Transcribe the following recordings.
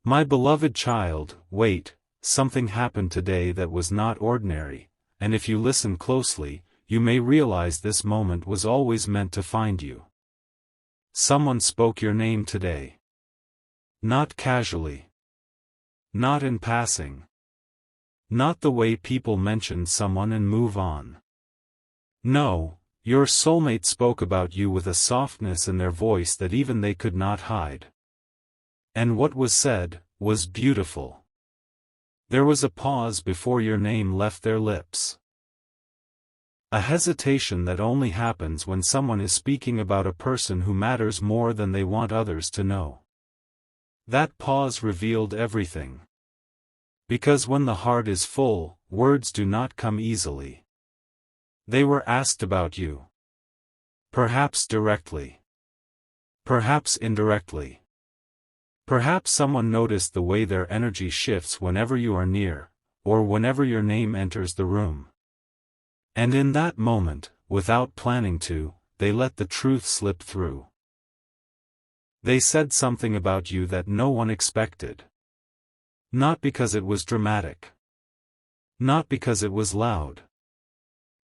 My beloved child, wait, something happened today that was not ordinary, and if you listen closely, you may realize this moment was always meant to find you. Someone spoke your name today. Not casually. Not in passing. Not the way people mention someone and move on. No, your soulmate spoke about you with a softness in their voice that even they could not hide. And what was said was beautiful. There was a pause before your name left their lips. A hesitation that only happens when someone is speaking about a person who matters more than they want others to know. That pause revealed everything. Because when the heart is full, words do not come easily. They were asked about you. Perhaps directly. Perhaps indirectly. Perhaps someone noticed the way their energy shifts whenever you are near, or whenever your name enters the room. And in that moment, without planning to, they let the truth slip through. They said something about you that no one expected. Not because it was dramatic. Not because it was loud.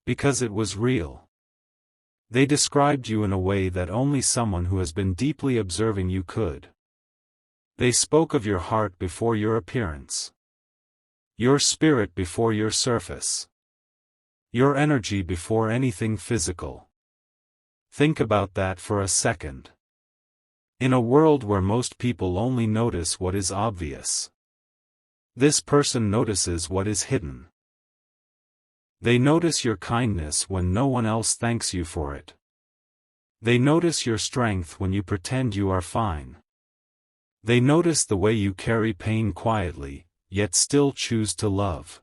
Because it was real. They described you in a way that only someone who has been deeply observing you could. They spoke of your heart before your appearance. Your spirit before your surface. Your energy before anything physical. Think about that for a second. In a world where most people only notice what is obvious, this person notices what is hidden. They notice your kindness when no one else thanks you for it. They notice your strength when you pretend you are fine. They notice the way you carry pain quietly, yet still choose to love.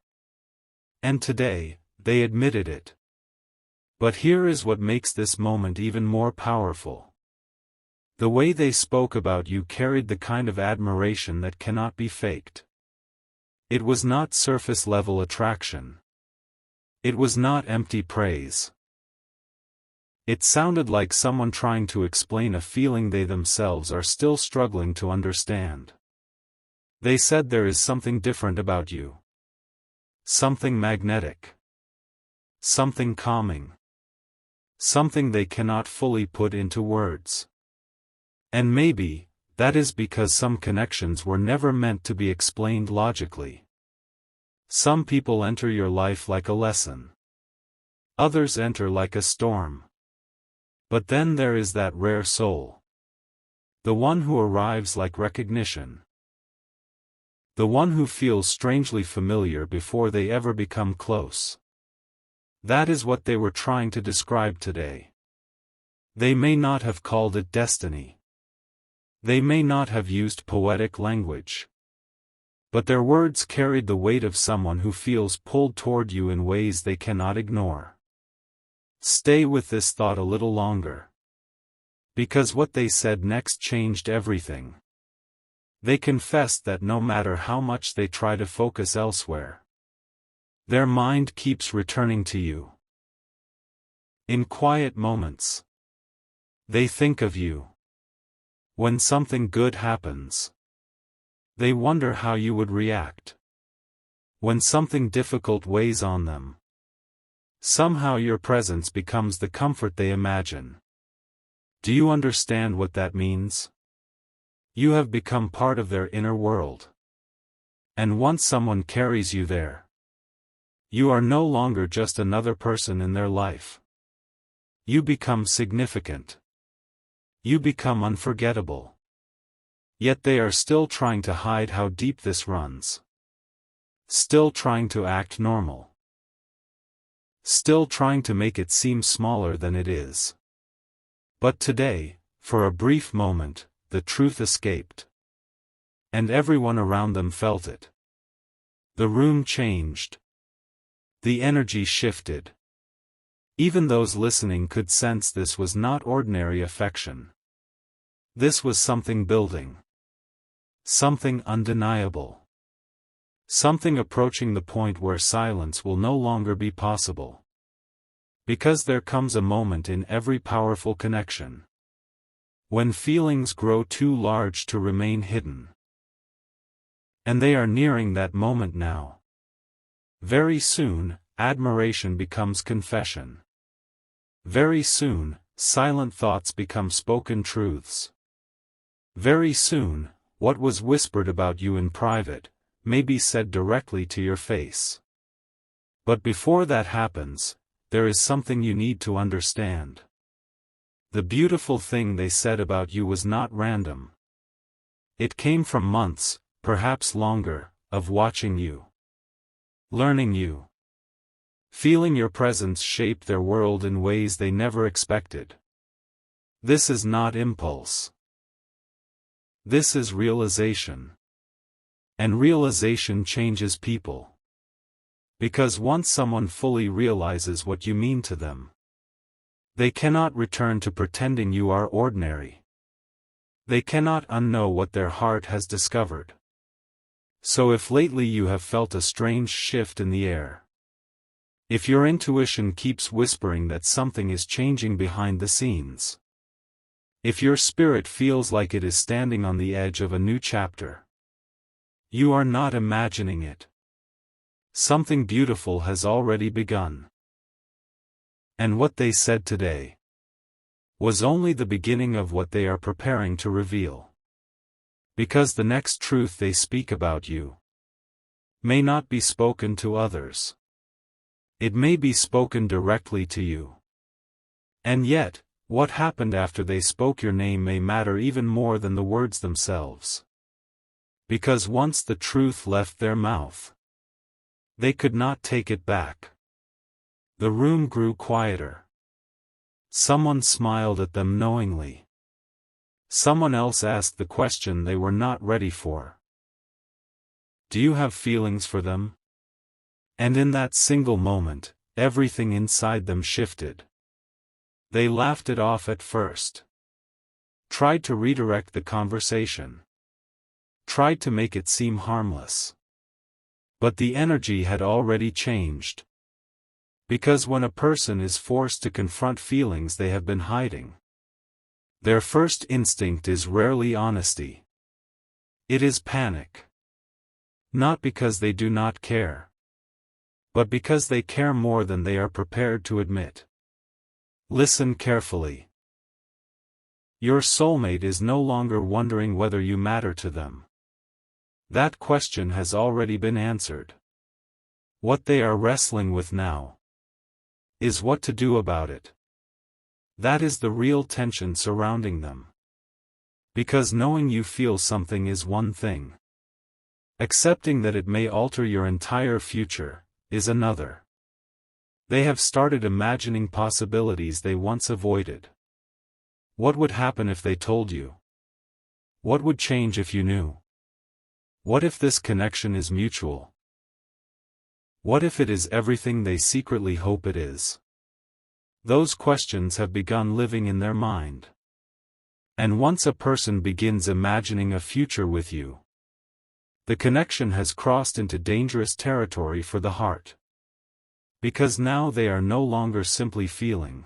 And today, they admitted it. But here is what makes this moment even more powerful. The way they spoke about you carried the kind of admiration that cannot be faked. It was not surface-level attraction. It was not empty praise. It sounded like someone trying to explain a feeling they themselves are still struggling to understand. They said there is something different about you. Something magnetic. Something calming. Something they cannot fully put into words. And maybe, that is because some connections were never meant to be explained logically. Some people enter your life like a lesson. Others enter like a storm. But then there is that rare soul. The one who arrives like recognition. The one who feels strangely familiar before they ever become close. That is what they were trying to describe today. They may not have called it destiny. They may not have used poetic language. But their words carried the weight of someone who feels pulled toward you in ways they cannot ignore. Stay with this thought a little longer. Because what they said next changed everything. They confessed that no matter how much they try to focus elsewhere, their mind keeps returning to you. In quiet moments, they think of you. When something good happens, they wonder how you would react. When something difficult weighs on them, somehow your presence becomes the comfort they imagine. Do you understand what that means? You have become part of their inner world. And once someone carries you there, you are no longer just another person in their life. You become significant. You become unforgettable. Yet they are still trying to hide how deep this runs. Still trying to act normal. Still trying to make it seem smaller than it is. But today, for a brief moment, the truth escaped. And everyone around them felt it. The room changed. The energy shifted. Even those listening could sense this was not ordinary affection. This was something building. Something undeniable. Something approaching the point where silence will no longer be possible. Because there comes a moment in every powerful connection when feelings grow too large to remain hidden. And they are nearing that moment now. Very soon, admiration becomes confession. Very soon, silent thoughts become spoken truths. Very soon, what was whispered about you in private may be said directly to your face. But before that happens, there is something you need to understand. The beautiful thing they said about you was not random. It came from months, perhaps longer, of watching you, learning you, feeling your presence shape their world in ways they never expected. This is not impulse. This is realization. And realization changes people. Because once someone fully realizes what you mean to them, they cannot return to pretending you are ordinary. They cannot unknow what their heart has discovered. So if lately you have felt a strange shift in the air, if your intuition keeps whispering that something is changing behind the scenes, if your spirit feels like it is standing on the edge of a new chapter, you are not imagining it. Something beautiful has already begun. And what they said today was only the beginning of what they are preparing to reveal. Because the next truth they speak about you may not be spoken to others. It may be spoken directly to you. And yet, what happened after they spoke your name may matter even more than the words themselves. Because once the truth left their mouth, they could not take it back. The room grew quieter. Someone smiled at them knowingly. Someone else asked the question they were not ready for. Do you have feelings for them? And in that single moment, everything inside them shifted. They laughed it off at first. Tried to redirect the conversation. Tried to make it seem harmless. But the energy had already changed. Because when a person is forced to confront feelings they have been hiding, their first instinct is rarely honesty. It is panic. Not because they do not care, but because they care more than they are prepared to admit. Listen carefully. Your soulmate is no longer wondering whether you matter to them. That question has already been answered. What they are wrestling with now is what to do about it. That is the real tension surrounding them. Because knowing you feel something is one thing. Accepting that it may alter your entire future is another. They have started imagining possibilities they once avoided. What would happen if they told you? What would change if you knew? What if this connection is mutual? What if it is everything they secretly hope it is? Those questions have begun living in their mind. And once a person begins imagining a future with you, the connection has crossed into dangerous territory for the heart. Because now they are no longer simply feeling.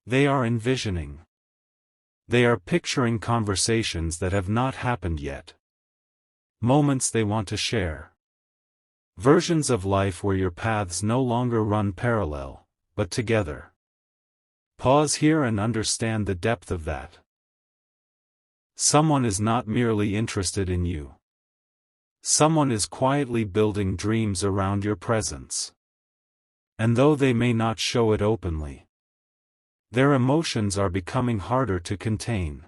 They are envisioning. They are picturing conversations that have not happened yet. Moments they want to share. Versions of life where your paths no longer run parallel, but together. Pause here and understand the depth of that. Someone is not merely interested in you. Someone is quietly building dreams around your presence. And though they may not show it openly, their emotions are becoming harder to contain.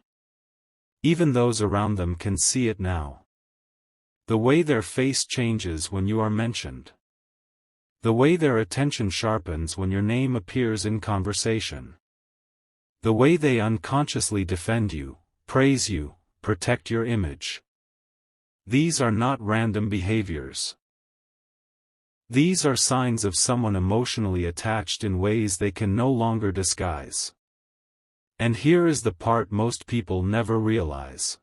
Even those around them can see it now. The way their face changes when you are mentioned. The way their attention sharpens when your name appears in conversation. The way they unconsciously defend you, praise you, protect your image. These are not random behaviors. These are signs of someone emotionally attached in ways they can no longer disguise. And here is the part most people never realize.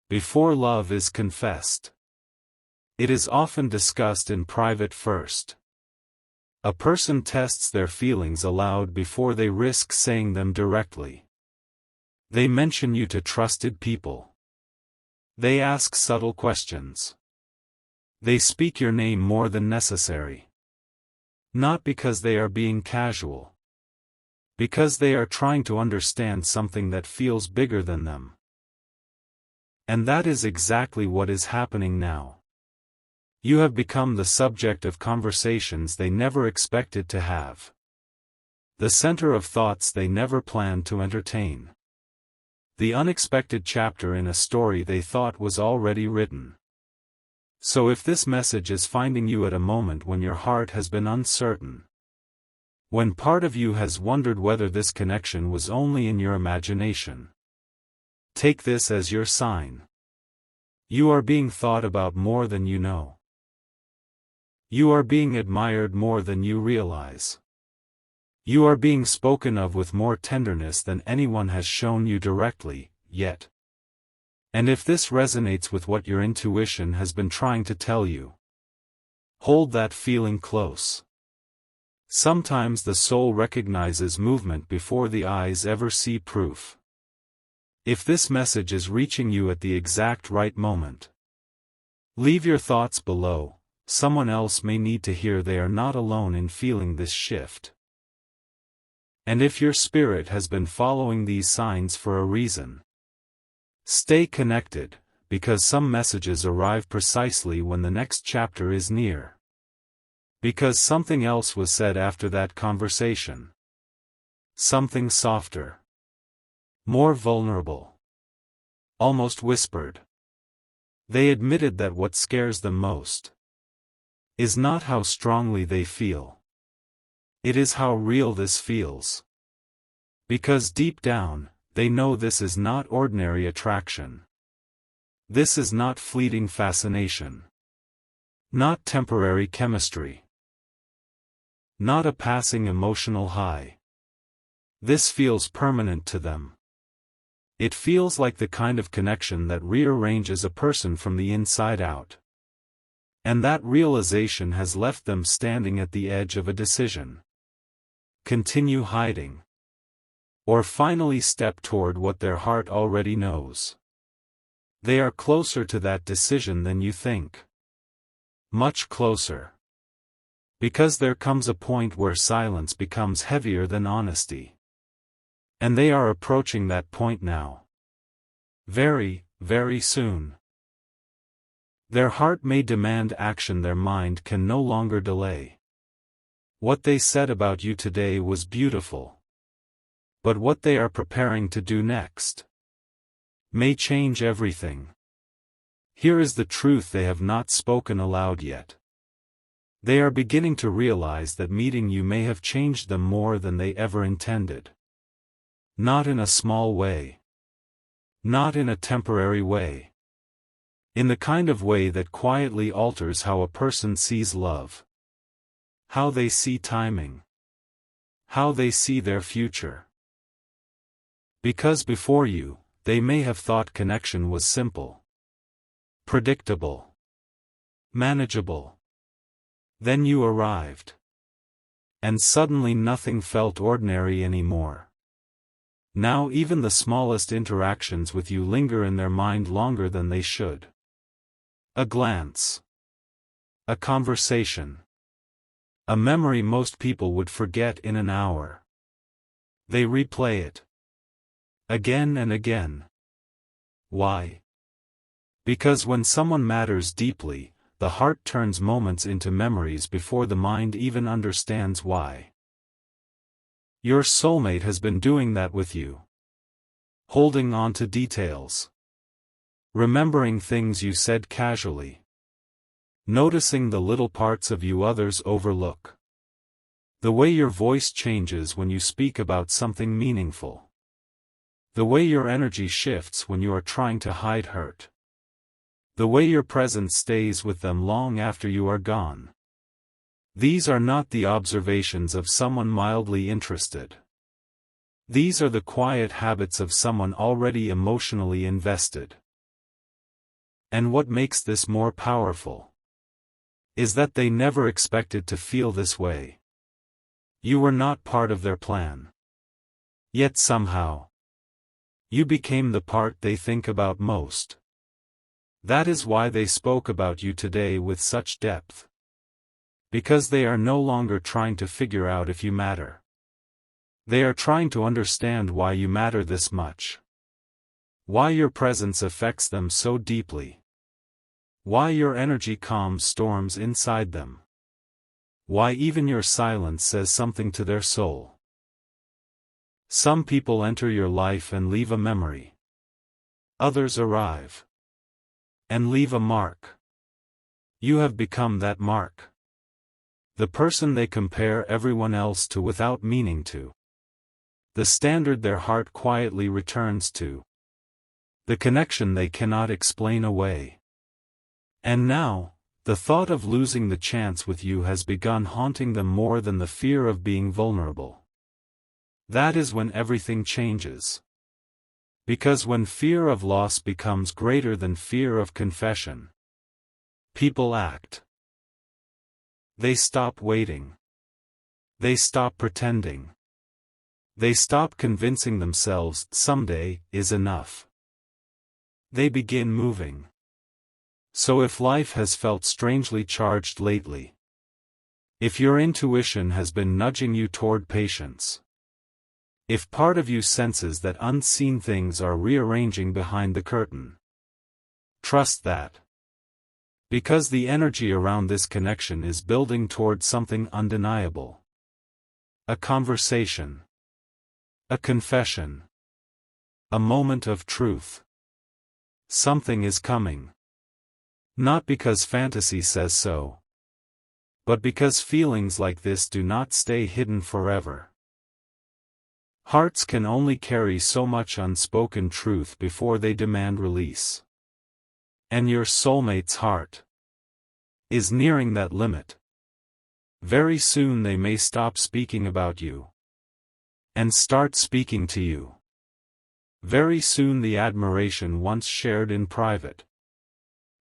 Before love is confessed, it is often discussed in private first. A person tests their feelings aloud before they risk saying them directly. They mention you to trusted people. They ask subtle questions. They speak your name more than necessary. Not because they are being casual. Because they are trying to understand something that feels bigger than them. And that is exactly what is happening now. You have become the subject of conversations they never expected to have. The center of thoughts they never planned to entertain. The unexpected chapter in a story they thought was already written. So if this message is finding you at a moment when your heart has been uncertain, when part of you has wondered whether this connection was only in your imagination, take this as your sign. You are being thought about more than you know. You are being admired more than you realize. You are being spoken of with more tenderness than anyone has shown you directly, yet. And if this resonates with what your intuition has been trying to tell you, hold that feeling close. Sometimes the soul recognizes movement before the eyes ever see proof. If this message is reaching you at the exact right moment, leave your thoughts below. Someone else may need to hear they are not alone in feeling this shift. And if your spirit has been following these signs for a reason, stay connected, because some messages arrive precisely when the next chapter is near. Because something else was said after that conversation. Something softer. More vulnerable. Almost whispered. They admitted that what scares them most is not how strongly they feel. It is how real this feels. Because deep down, they know this is not ordinary attraction. This is not fleeting fascination. Not temporary chemistry. Not a passing emotional high. This feels permanent to them. It feels like the kind of connection that rearranges a person from the inside out. And that realization has left them standing at the edge of a decision. Continue hiding. Or finally step toward what their heart already knows. They are closer to that decision than you think. Much closer. Because there comes a point where silence becomes heavier than honesty. And they are approaching that point now. Very, very soon. Their heart may demand action their mind can no longer delay. What they said about you today was beautiful. But what they are preparing to do next may change everything. Here is the truth they have not spoken aloud yet. They are beginning to realize that meeting you may have changed them more than they ever intended. Not in a small way. Not in a temporary way. In the kind of way that quietly alters how a person sees love. How they see timing. How they see their future. Because before you, they may have thought connection was simple. Predictable. Manageable. Then you arrived. And suddenly nothing felt ordinary anymore. Now even the smallest interactions with you linger in their mind longer than they should. A glance. A conversation. A memory most people would forget in an hour. They replay it. Again and again. Why? Because when someone matters deeply, the heart turns moments into memories before the mind even understands why. Your soulmate has been doing that with you. Holding on to details. Remembering things you said casually. Noticing the little parts of you others overlook. The way your voice changes when you speak about something meaningful. The way your energy shifts when you are trying to hide hurt. The way your presence stays with them long after you are gone. These are not the observations of someone mildly interested. These are the quiet habits of someone already emotionally invested. And what makes this more powerful is that they never expected to feel this way. You were not part of their plan. Yet somehow, you became the part they think about most. That is why they spoke about you today with such depth. Because they are no longer trying to figure out if you matter. They are trying to understand why you matter this much. Why your presence affects them so deeply. Why your energy calms storms inside them. Why even your silence says something to their soul. Some people enter your life and leave a memory. Others arrive and leave a mark. You have become that mark. The person they compare everyone else to without meaning to. The standard their heart quietly returns to. The connection they cannot explain away. And now, the thought of losing the chance with you has begun haunting them more than the fear of being vulnerable. That is when everything changes. Because when fear of loss becomes greater than fear of confession, people act. They stop waiting. They stop pretending. They stop convincing themselves someday is enough. They begin moving. So if life has felt strangely charged lately, if your intuition has been nudging you toward patience, if part of you senses that unseen things are rearranging behind the curtain, trust that. Because the energy around this connection is building toward something undeniable. A conversation. A confession. A moment of truth. Something is coming. Not because fantasy says so, but because feelings like this do not stay hidden forever. Hearts can only carry so much unspoken truth before they demand release. And your soulmate's heart is nearing that limit. Very soon they may stop speaking about you and start speaking to you. Very soon the admiration once shared in private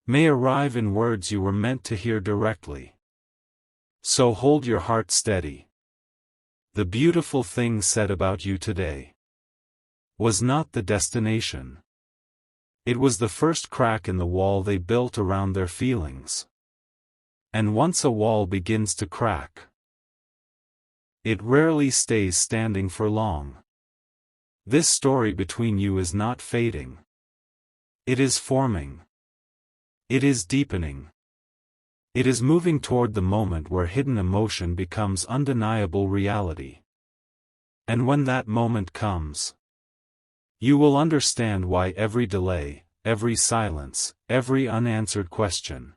may arrive in words you were meant to hear directly. So hold your heart steady. The beautiful thing said about you today was not the destination. It was the first crack in the wall they built around their feelings. And once a wall begins to crack, it rarely stays standing for long. This story between you is not fading. It is forming. It is deepening. It is moving toward the moment where hidden emotion becomes undeniable reality. And when that moment comes, you will understand why every delay, every silence, every unanswered question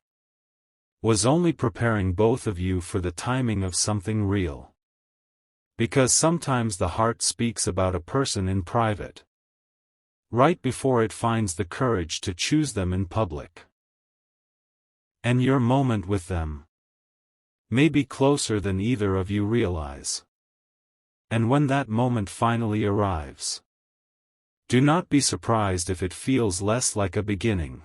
was only preparing both of you for the timing of something real. Because sometimes the heart speaks about a person in private, right before it finds the courage to choose them in public. And your moment with them may be closer than either of you realize. And when that moment finally arrives, do not be surprised if it feels less like a beginning,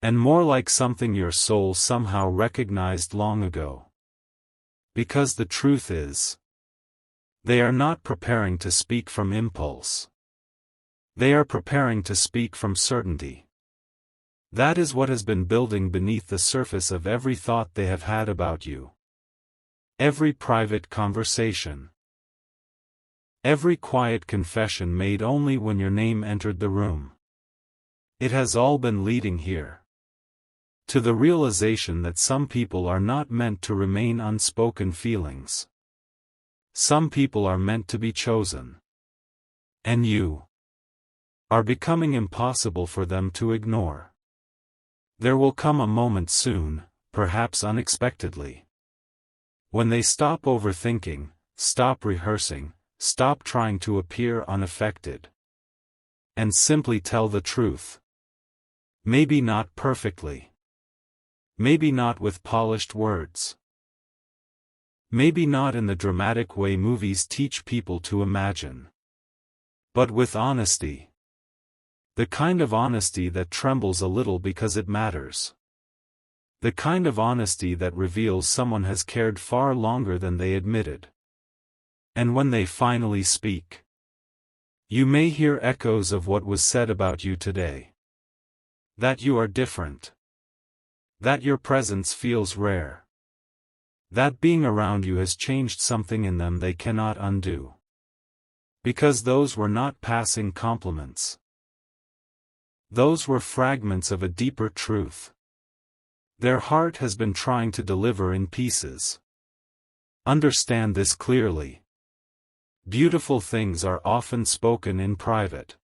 and more like something your soul somehow recognized long ago. Because the truth is, they are not preparing to speak from impulse. They are preparing to speak from certainty. That is what has been building beneath the surface of every thought they have had about you. Every private conversation. Every quiet confession made only when your name entered the room. It has all been leading here. To the realization that some people are not meant to remain unspoken feelings. Some people are meant to be chosen. And you are becoming impossible for them to ignore. There will come a moment soon, perhaps unexpectedly, when they stop overthinking, stop rehearsing, stop trying to appear unaffected, and simply tell the truth. Maybe not perfectly. Maybe not with polished words. Maybe not in the dramatic way movies teach people to imagine. But with honesty. The kind of honesty that trembles a little because it matters. The kind of honesty that reveals someone has cared far longer than they admitted. And when they finally speak, you may hear echoes of what was said about you today. That you are different. That your presence feels rare. That being around you has changed something in them they cannot undo. Because those were not passing compliments. Those were fragments of a deeper truth. Their heart has been trying to deliver in pieces. Understand this clearly. Beautiful things are often spoken in private,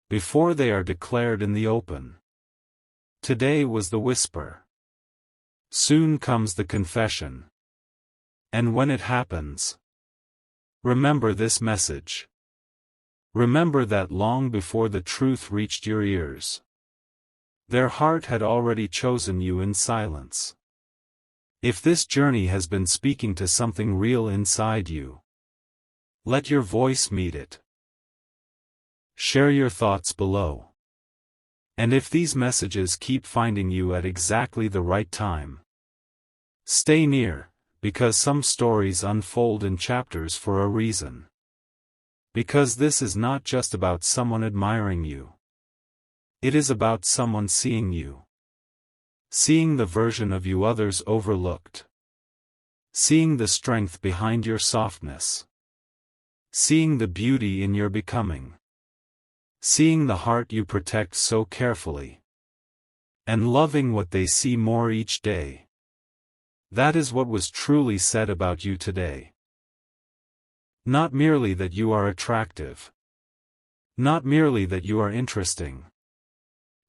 before they are declared in the open. Today was the whisper. Soon comes the confession. And when it happens, remember this message. Remember that long before the truth reached your ears, their heart had already chosen you in silence. If this journey has been speaking to something real inside you, let your voice meet it. Share your thoughts below. And if these messages keep finding you at exactly the right time, stay near, because some stories unfold in chapters for a reason. Because this is not just about someone admiring you. It is about someone seeing you. Seeing the version of you others overlooked. Seeing the strength behind your softness. Seeing the beauty in your becoming. Seeing the heart you protect so carefully. And loving what they see more each day. That is what was truly said about you today. Not merely that you are attractive. Not merely that you are interesting.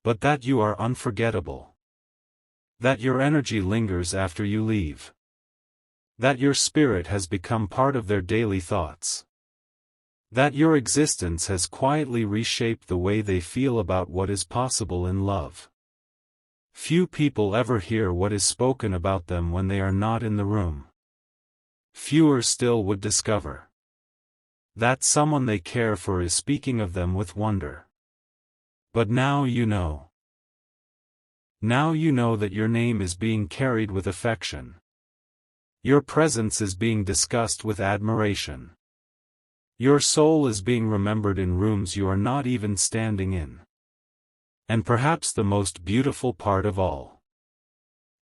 But that you are unforgettable. That your energy lingers after you leave. That your spirit has become part of their daily thoughts. That your existence has quietly reshaped the way they feel about what is possible in love. Few people ever hear what is spoken about them when they are not in the room. Fewer still would discover that someone they care for is speaking of them with wonder. But now you know. Now you know that your name is being carried with affection. Your presence is being discussed with admiration. Your soul is being remembered in rooms you are not even standing in. And perhaps the most beautiful part of all,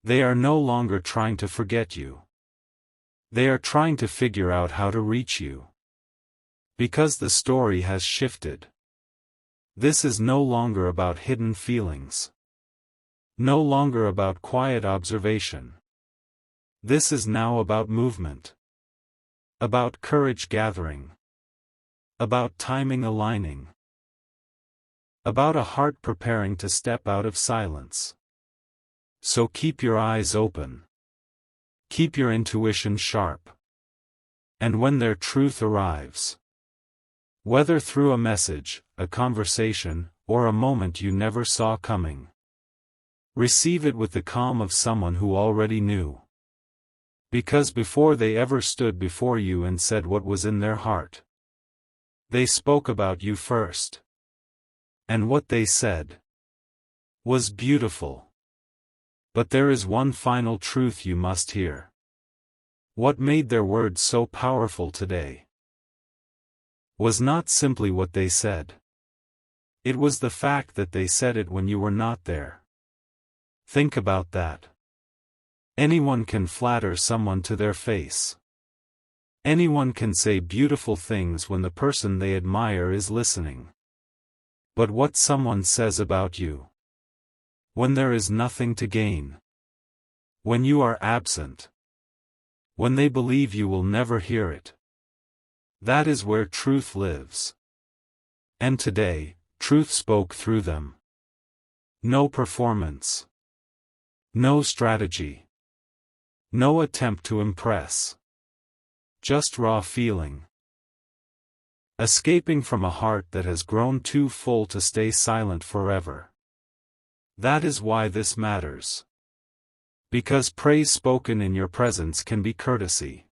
they are no longer trying to forget you. They are trying to figure out how to reach you. Because the story has shifted. This is no longer about hidden feelings. No longer about quiet observation. This is now about movement. About courage gathering. About timing aligning. About a heart preparing to step out of silence. So keep your eyes open. Keep your intuition sharp. And when their truth arrives, whether through a message, a conversation, or a moment you never saw coming, receive it with the calm of someone who already knew. Because before they ever stood before you and said what was in their heart, they spoke about you first. And what they said was beautiful. But there is one final truth you must hear. What made their words so powerful today was not simply what they said. It was the fact that they said it when you were not there. Think about that. Anyone can flatter someone to their face. Anyone can say beautiful things when the person they admire is listening. But what someone says about you, when there is nothing to gain, when you are absent, when they believe you will never hear it, that is where truth lives. And today, truth spoke through them. No performance. No strategy. No attempt to impress. Just raw feeling. Escaping from a heart that has grown too full to stay silent forever. That is why this matters. Because praise spoken in your presence can be courtesy.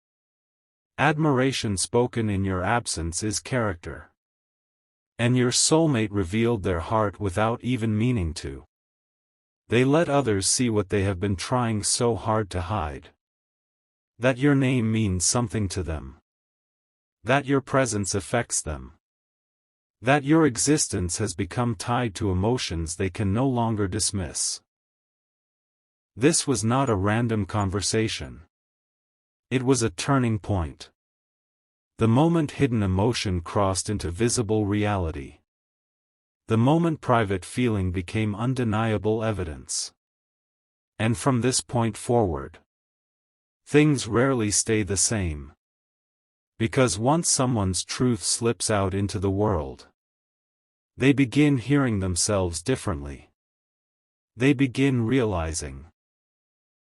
Admiration spoken in your absence is character. And your soulmate revealed their heart without even meaning to. They let others see what they have been trying so hard to hide. That your name means something to them. That your presence affects them. That your existence has become tied to emotions they can no longer dismiss. This was not a random conversation. It was a turning point. The moment hidden emotion crossed into visible reality. The moment private feeling became undeniable evidence. And from this point forward, things rarely stay the same. Because once someone's truth slips out into the world, they begin hearing themselves differently. They begin realizing,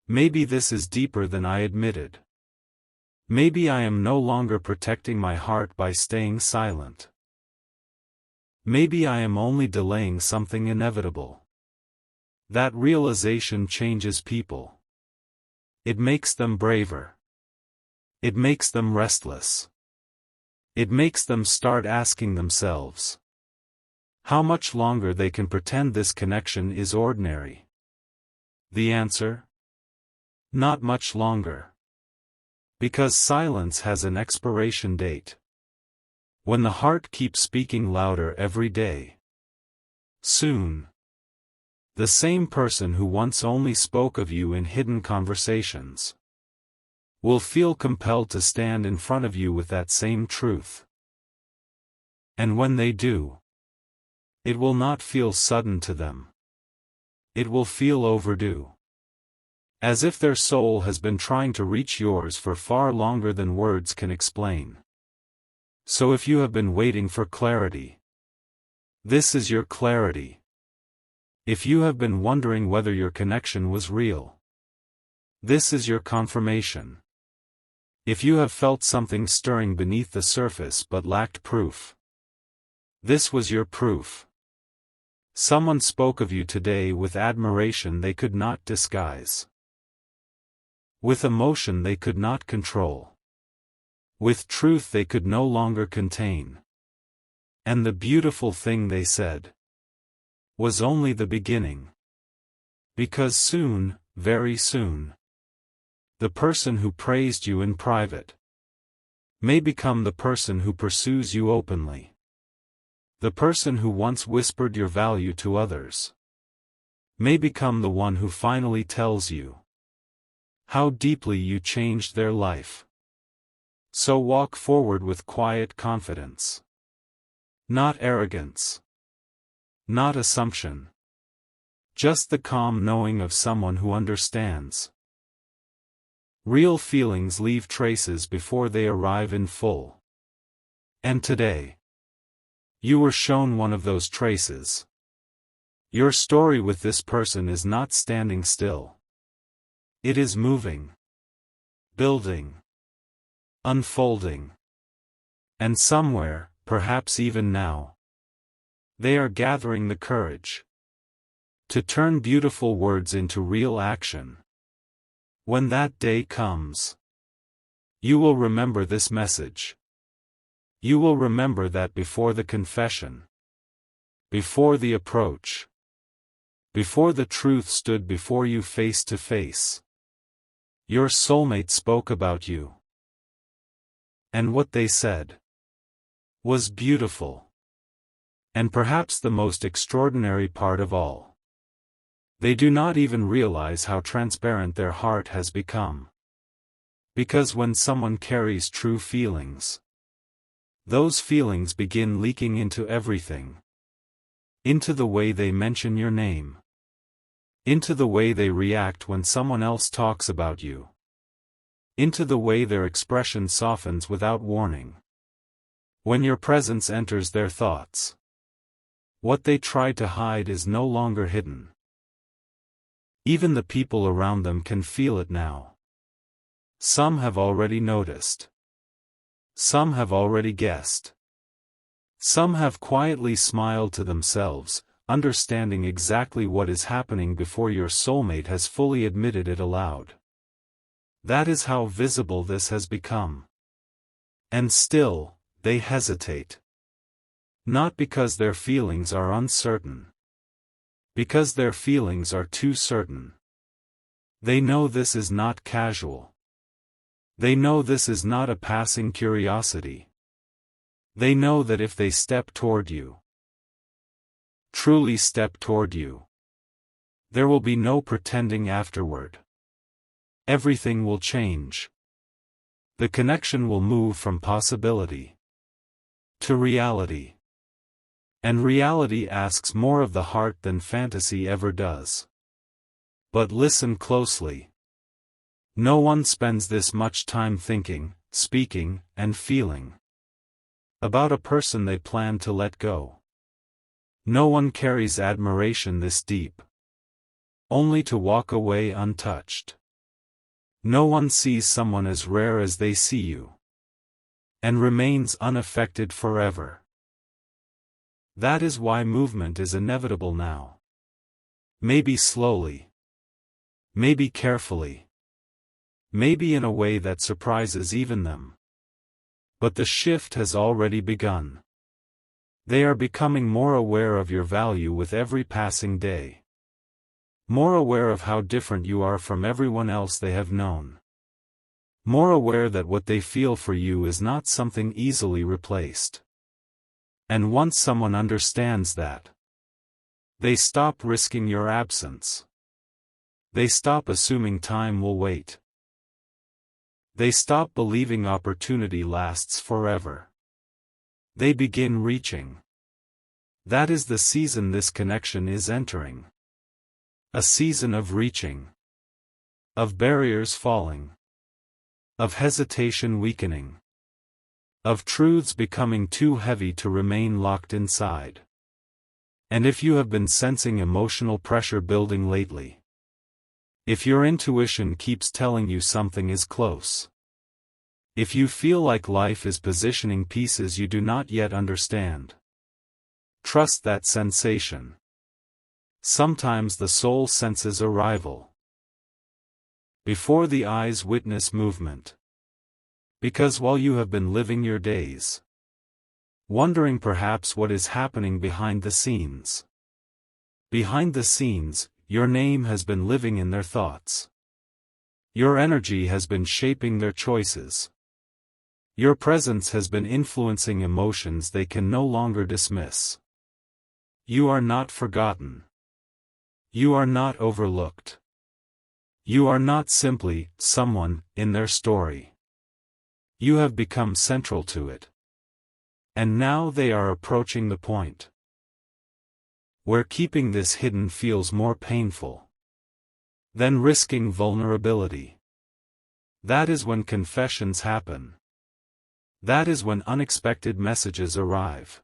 maybe this is deeper than I admitted. Maybe I am no longer protecting my heart by staying silent. Maybe I am only delaying something inevitable. That realization changes people. It makes them braver. It makes them restless. It makes them start asking themselves how much longer they can pretend this connection is ordinary. The answer? Not much longer. Because silence has an expiration date. When the heart keeps speaking louder every day, soon, the same person who once only spoke of you in hidden conversations will feel compelled to stand in front of you with that same truth. And when they do, it will not feel sudden to them. It will feel overdue. As if their soul has been trying to reach yours for far longer than words can explain. So if you have been waiting for clarity, this is your clarity. If you have been wondering whether your connection was real, this is your confirmation. If you have felt something stirring beneath the surface but lacked proof, this was your proof. Someone spoke of you today with admiration they could not disguise. With emotion they could not control. With truth they could no longer contain. And the beautiful thing they said was only the beginning. Because soon, very soon, the person who praised you in private may become the person who pursues you openly. The person who once whispered your value to others may become the one who finally tells you how deeply you changed their life. So walk forward with quiet confidence. Not arrogance. Not assumption. Just the calm knowing of someone who understands. Real feelings leave traces before they arrive in full. And today, you were shown one of those traces. Your story with this person is not standing still. It is moving, building, unfolding. And somewhere, perhaps even now, they are gathering the courage to turn beautiful words into real action. When that day comes, you will remember this message. You will remember that before the confession, before the approach, before the truth stood before you face to face, your soulmate spoke about you. And what they said was beautiful. And perhaps the most extraordinary part of all. They do not even realize how transparent their heart has become. Because when someone carries true feelings, those feelings begin leaking into everything. Into the way they mention your name. Into the way they react when someone else talks about you. Into the way their expression softens without warning. When your presence enters their thoughts, what they tried to hide is no longer hidden. Even the people around them can feel it now. Some have already noticed. Some have already guessed. Some have quietly smiled to themselves, understanding exactly what is happening before your soulmate has fully admitted it aloud. That is how visible this has become. And still, they hesitate. Not because their feelings are uncertain. Because their feelings are too certain. They know this is not casual. They know this is not a passing curiosity. They know that if they step toward you, truly step toward you, there will be no pretending afterward. Everything will change. The connection will move from possibility to reality. And reality asks more of the heart than fantasy ever does. But listen closely. No one spends this much time thinking, speaking, and feeling about a person they plan to let go. No one carries admiration this deep, only to walk away untouched. No one sees someone as rare as they see you, and remains unaffected forever. That is why movement is inevitable now. Maybe slowly, maybe carefully, maybe in a way that surprises even them. But the shift has already begun. They are becoming more aware of your value with every passing day. More aware of how different you are from everyone else they have known. More aware that what they feel for you is not something easily replaced. And once someone understands that, they stop risking your absence. They stop assuming time will wait. They stop believing opportunity lasts forever. They begin reaching. That is the season this connection is entering. A season of reaching. Of barriers falling. Of hesitation weakening. Of truths becoming too heavy to remain locked inside. And if you have been sensing emotional pressure building lately, if your intuition keeps telling you something is close, if you feel like life is positioning pieces you do not yet understand, trust that sensation. Sometimes the soul senses arrival before the eyes witness movement. Because while you have been living your days, wondering perhaps what is happening behind the scenes, your name has been living in their thoughts. Your energy has been shaping their choices. Your presence has been influencing emotions they can no longer dismiss. You are not forgotten. You are not overlooked. You are not simply someone in their story. You have become central to it. And now they are approaching the point where keeping this hidden feels more painful than risking vulnerability. That is when confessions happen. That is when unexpected messages arrive.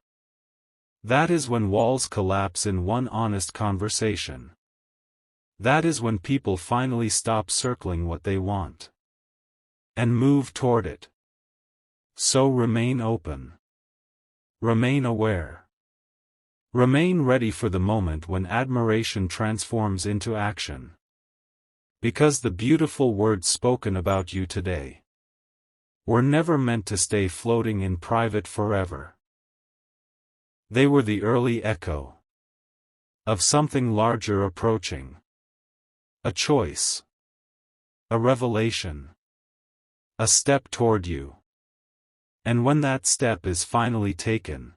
That is when walls collapse in one honest conversation. That is when people finally stop circling what they want and move toward it. So remain open. Remain aware. Remain ready for the moment when admiration transforms into action. Because the beautiful words spoken about you today were never meant to stay floating in private forever. They were the early echo of something larger approaching. A choice. A revelation. A step toward you. And when that step is finally taken,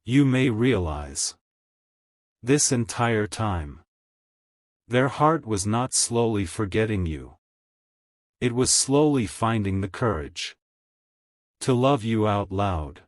you may realize, this entire time, their heart was not slowly forgetting you. It was slowly finding the courage to love you out loud.